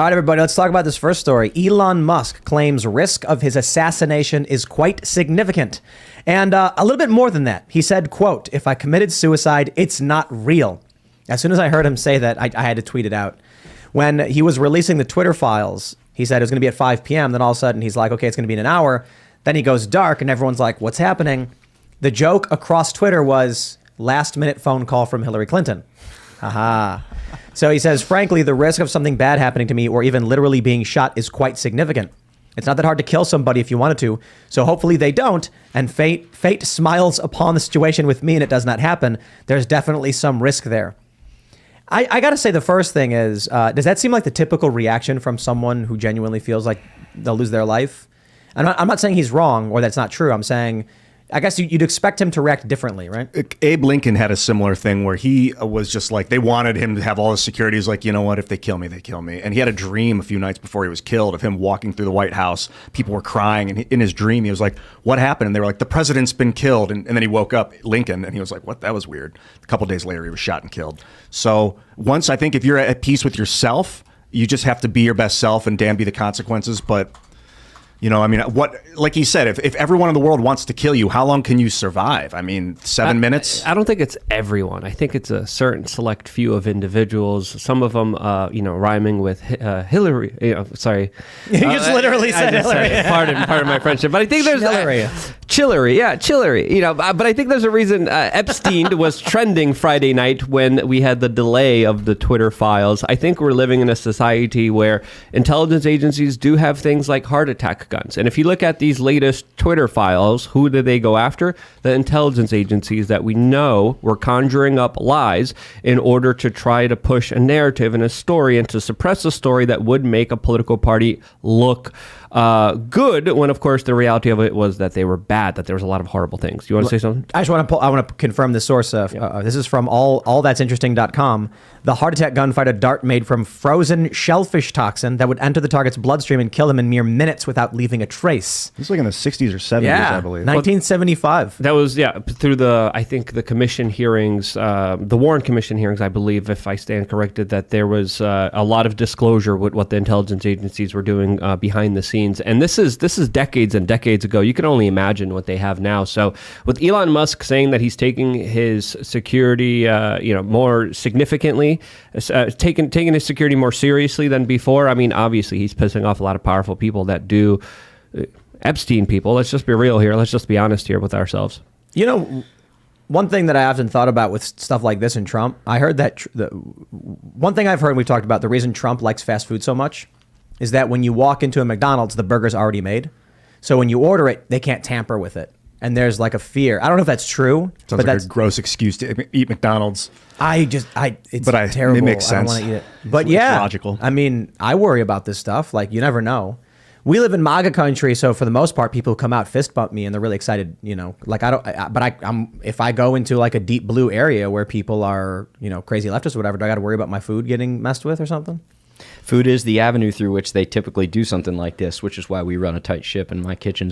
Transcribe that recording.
All right, everybody, let's talk about this first story. Elon Musk claims risk of his assassination is quite significant. And a little bit more than that. He said, quote, "If I committed suicide, it's not real." As soon as I heard him say that, I had to tweet it out. When he was releasing the Twitter files, he said it was going to be at 5 p.m. Then all of a sudden he's like, okay, it's going to be in an hour. Then he goes dark and everyone's like, what's happening? The joke across Twitter was last minute phone call from Hillary Clinton. Haha. So he says, frankly, the risk of something bad happening to me or even literally being shot is quite significant. It's not that hard to kill somebody if you wanted to. So hopefully they don't. And fate smiles upon the situation with me and it does not happen. There's definitely some risk there. I got to say the first thing is, does that seem like the typical reaction from someone who genuinely feels like they'll lose their life? I'm not saying he's wrong or that's not true. I'm saying, I guess you'd expect him to react differently, right? Abe Lincoln had a similar thing where he was just like, they wanted him to have all his security. He's like, you know what, if they kill me, they kill me. And he had a dream a few nights before he was killed of him walking through the White House. People were crying. And in his dream, he was like, what happened? And they were like, the president's been killed. And then he woke up, Lincoln, and he was like, what? That was weird. A couple days later, he was shot and killed. So once, I think if you're at peace with yourself, you just have to be your best self and damn be the consequences. But you know, I mean, like he said, if everyone in the world wants to kill you, how long can you survive? I mean, 7 minutes? I don't think it's everyone. I think it's a certain select few of individuals. Some of them, rhyming with Hillary. Sorry. You just literally said Hillary. Pardon my friendship. But I think there's Chillery. Yeah, Chillery. You know, but I think there's a reason Epstein was trending Friday night when we had the delay of the Twitter files. I think we're living in a society where intelligence agencies do have things like heart attack guns. And if you look at these latest Twitter files, who did they go after? The intelligence agencies that we know were conjuring up lies in order to try to push a narrative and a story and to suppress a story that would make a political party look good, when of course the reality of it was that they were bad, that there was a lot of horrible things. You want to say something? I just want to confirm the source of this is from allthat'sinteresting.com. The heart attack gun fired a dart made from frozen shellfish toxin that would enter the target's bloodstream and kill him in mere minutes without leaving a trace. This was like in the 60s or 70s, I believe. 1975. That was, through I think the commission hearings, the Warren Commission hearings, I believe, if I stand corrected, that there was a lot of disclosure with what the intelligence agencies were doing behind the scenes. And this is decades and decades ago. You can only imagine what they have now. So with Elon Musk saying that he's taking his security, more significantly, taking his security more seriously than before, I mean, obviously he's pissing off a lot of powerful people that do Epstein people. Let's just be real here. Let's just be honest here with ourselves. You know, one thing that I often thought about with stuff like this in Trump, I heard that one thing I've heard, and we've talked about, the reason Trump likes fast food so much is that when you walk into a McDonald's, the burger's already made. So when you order it, they can't tamper with it. And there's like a fear. I don't know if that's true. Sounds like that's a gross excuse to eat McDonald's. It's terrible. It makes sense. I don't want to eat it. But it's logical. I mean, I worry about this stuff. Like, you never know. We live in MAGA country, so for the most part, people come out fist bump me and they're really excited. You know, like I'm if I go into like a deep blue area where people are, crazy leftists or whatever, do I got to worry about my food getting messed with or something? Food is the avenue through which they typically do something like this, which is why we run a tight ship, and my kitchen's